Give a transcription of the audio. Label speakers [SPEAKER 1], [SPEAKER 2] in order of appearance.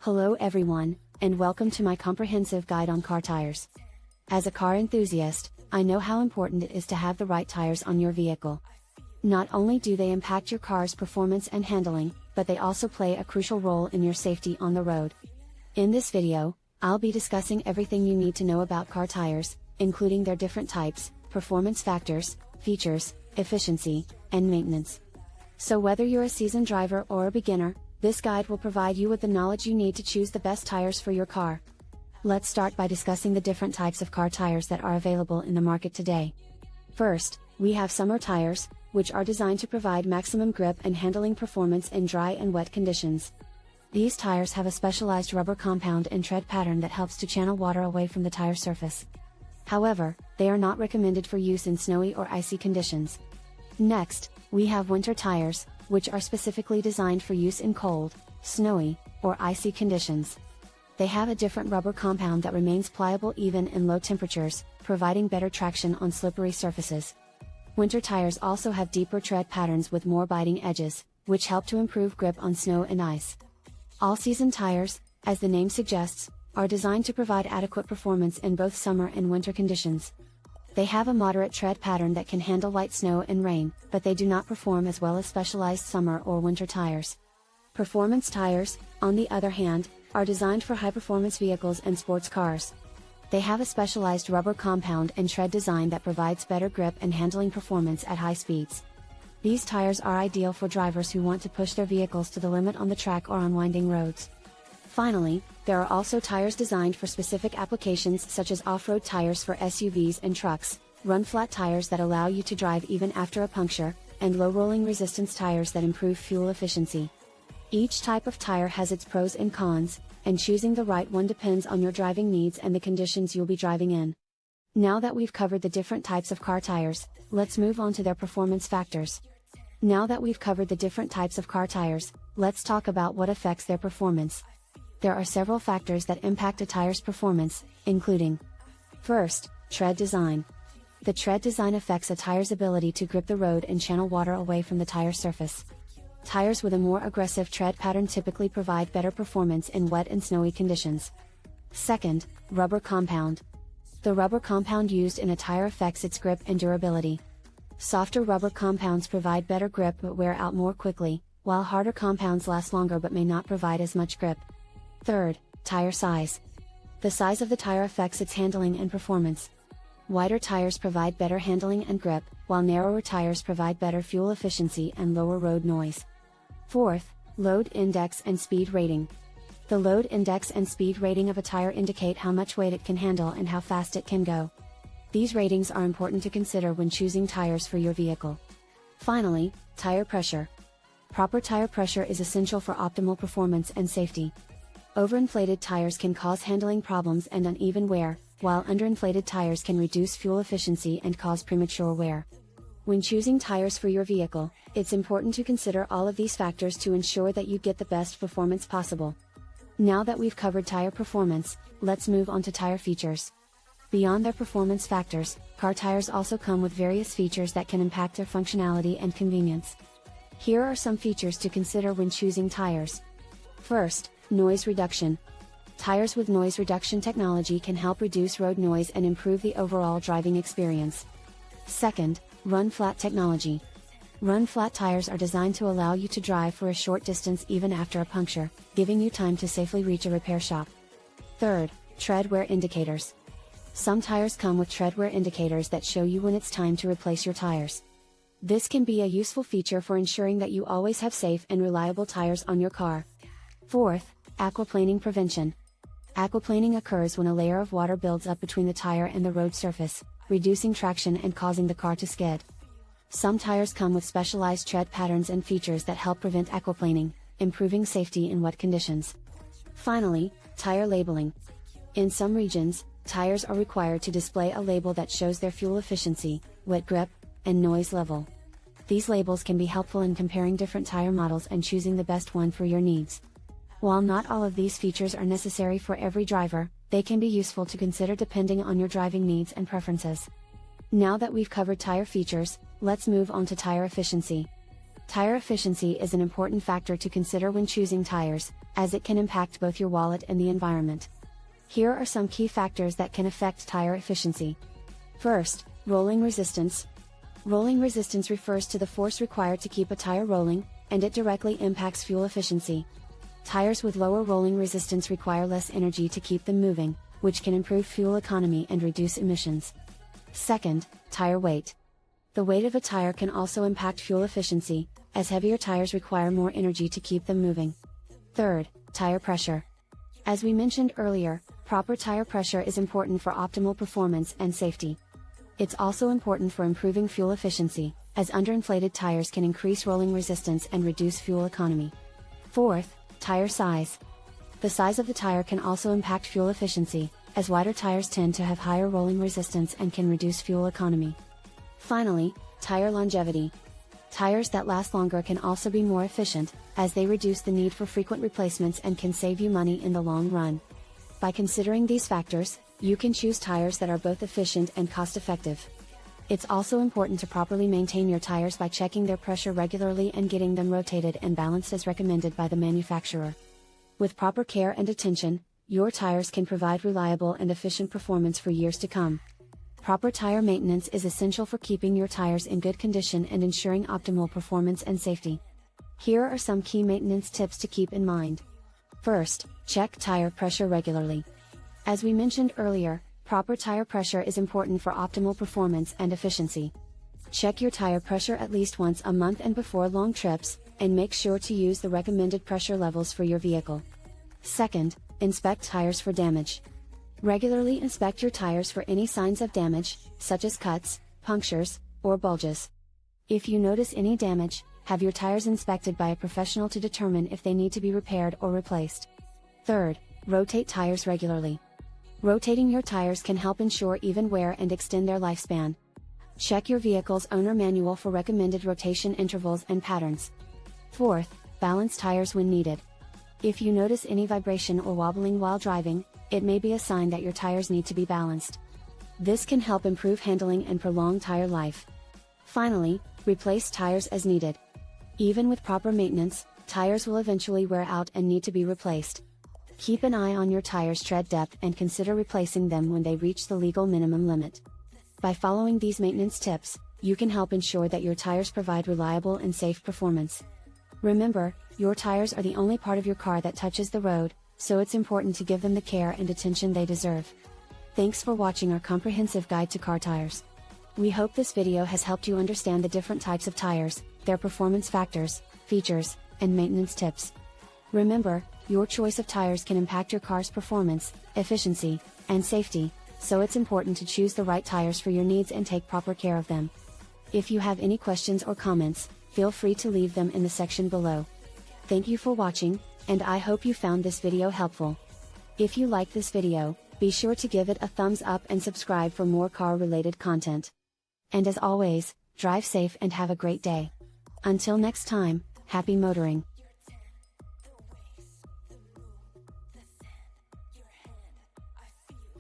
[SPEAKER 1] Hello everyone, and welcome to my comprehensive guide on car tires. As a car enthusiast, I know how important it is to have the right tires on your vehicle. Not only do they impact your car's performance and handling, but they also play a crucial role in your safety on the road. In this video, I'll be discussing everything you need to know about car tires, including their different types, performance factors, features, efficiency, and maintenance. So whether you're a seasoned driver or a beginner, this guide will provide you with the knowledge you need to choose the best tires for your car. Let's start by discussing the different types of car tires that are available in the market today. First, we have summer tires, which are designed to provide maximum grip and handling performance in dry and wet conditions. These tires have a specialized rubber compound and tread pattern that helps to channel water away from the tire surface. However, they are not recommended for use in snowy or icy conditions. Next, we have winter tires, which are specifically designed for use in cold, snowy, or icy conditions. They have a different rubber compound that remains pliable even in low temperatures, providing better traction on slippery surfaces. Winter tires also have deeper tread patterns with more biting edges, which help to improve grip on snow and ice. All-season tires, as the name suggests, are designed to provide adequate performance in both summer and winter conditions. They have a moderate tread pattern that can handle light snow and rain, but they do not perform as well as specialized summer or winter tires. Performance tires, on the other hand, are designed for high-performance vehicles and sports cars. They have a specialized rubber compound and tread design that provides better grip and handling performance at high speeds. These tires are ideal for drivers who want to push their vehicles to the limit on the track or on winding roads. Finally, there are also tires designed for specific applications such as off-road tires for SUVs and trucks, run-flat tires that allow you to drive even after a puncture, and low-rolling resistance tires that improve fuel efficiency. Each type of tire has its pros and cons, and choosing the right one depends on your driving needs and the conditions you'll be driving in. Now that we've covered the different types of car tires, let's move on to their performance factors. Now that we've covered the different types of car tires, let's talk about what affects their performance. There are several factors that impact a tire's performance, including: first, tread design. The tread design affects a tire's ability to grip the road and channel water away from the tire surface. Tires with a more aggressive tread pattern typically provide better performance in wet and snowy conditions. Second, rubber compound. The rubber compound used in a tire affects its grip and durability. Softer rubber compounds provide better grip but wear out more quickly, while harder compounds last longer but may not provide as much grip. Third, tire size. The size of the tire affects its handling and performance. Wider tires provide better handling and grip, while narrower tires provide better fuel efficiency and lower road noise. Fourth, load index and speed rating. The load index and speed rating of a tire indicate how much weight it can handle and how fast it can go. These ratings are important to consider when choosing tires for your vehicle. Finally, tire pressure. Proper tire pressure is essential for optimal performance and safety. Overinflated tires can cause handling problems and uneven wear, while underinflated tires can reduce fuel efficiency and cause premature wear. When choosing tires for your vehicle, it's important to consider all of these factors to ensure that you get the best performance possible. Now that we've covered tire performance, let's move on to tire features. Beyond their performance factors, car tires also come with various features that can impact their functionality and convenience. Here are some features to consider when choosing tires. First, noise reduction. Tires with noise reduction technology can help reduce road noise and improve the overall driving experience. Second, run-flat technology. Run-flat tires are designed to allow you to drive for a short distance even after a puncture, giving you time to safely reach a repair shop. Third, tread wear indicators. Some tires come with tread wear indicators that show you when it's time to replace your tires. This can be a useful feature for ensuring that you always have safe and reliable tires on your car. Fourth, aquaplaning prevention. Aquaplaning occurs when a layer of water builds up between the tire and the road surface, reducing traction and causing the car to skid. Some tires come with specialized tread patterns and features that help prevent aquaplaning, improving safety in wet conditions. Finally, tire labeling. In some regions, tires are required to display a label that shows their fuel efficiency, wet grip, and noise level. These labels can be helpful in comparing different tire models and choosing the best one for your needs. While not all of these features are necessary for every driver, they can be useful to consider depending on your driving needs and preferences. Now that we've covered tire features, let's move on to tire efficiency. Tire efficiency is an important factor to consider when choosing tires, as it can impact both your wallet and the environment. Here are some key factors that can affect tire efficiency. First, rolling resistance. Rolling resistance refers to the force required to keep a tire rolling, and it directly impacts fuel efficiency. Tires with lower rolling resistance require less energy to keep them moving, which can improve fuel economy and reduce emissions. Second, tire weight. The weight of a tire can also impact fuel efficiency, as heavier tires require more energy to keep them moving. Third, tire pressure. As we mentioned earlier, proper tire pressure is important for optimal performance and safety. It's also important for improving fuel efficiency, as underinflated tires can increase rolling resistance and reduce fuel economy. Fourth, tire size. The size of the tire can also impact fuel efficiency, as wider tires tend to have higher rolling resistance and can reduce fuel economy. Finally, tire longevity. Tires that last longer can also be more efficient, as they reduce the need for frequent replacements and can save you money in the long run. By considering these factors, you can choose tires that are both efficient and cost-effective. It's also important to properly maintain your tires by checking their pressure regularly and getting them rotated and balanced as recommended by the manufacturer. With proper care and attention, your tires can provide reliable and efficient performance for years to come. Proper tire maintenance is essential for keeping your tires in good condition and ensuring optimal performance and safety. Here are some key maintenance tips to keep in mind. First, check tire pressure regularly. As we mentioned earlier, proper tire pressure is important for optimal performance and efficiency. Check your tire pressure at least once a month and before long trips, and make sure to use the recommended pressure levels for your vehicle. Second, inspect tires for damage. Regularly inspect your tires for any signs of damage, such as cuts, punctures, or bulges. If you notice any damage, have your tires inspected by a professional to determine if they need to be repaired or replaced. Third, rotate tires regularly. Rotating your tires can help ensure even wear and extend their lifespan. Check your vehicle's owner manual for recommended rotation intervals and patterns. Fourth, balance tires when needed. If you notice any vibration or wobbling while driving, it may be a sign that your tires need to be balanced. This can help improve handling and prolong tire life. Finally, replace tires as needed. Even with proper maintenance, tires will eventually wear out and need to be replaced. Keep an eye on your tires' tread depth and consider replacing them when they reach the legal minimum limit. By following these maintenance tips, you can help ensure that your tires provide reliable and safe performance. Remember, your tires are the only part of your car that touches the road, so it's important to give them the care and attention they deserve. Thanks for watching our comprehensive guide to car tires. We hope this video has helped you understand the different types of tires, their performance factors, features, and maintenance tips. Remember, your choice of tires can impact your car's performance, efficiency, and safety, so it's important to choose the right tires for your needs and take proper care of them. If you have any questions or comments, feel free to leave them in the section below. Thank you for watching, and I hope you found this video helpful. If you like this video, be sure to give it a thumbs up and subscribe for more car-related content. And as always, drive safe and have a great day. Until next time, happy motoring.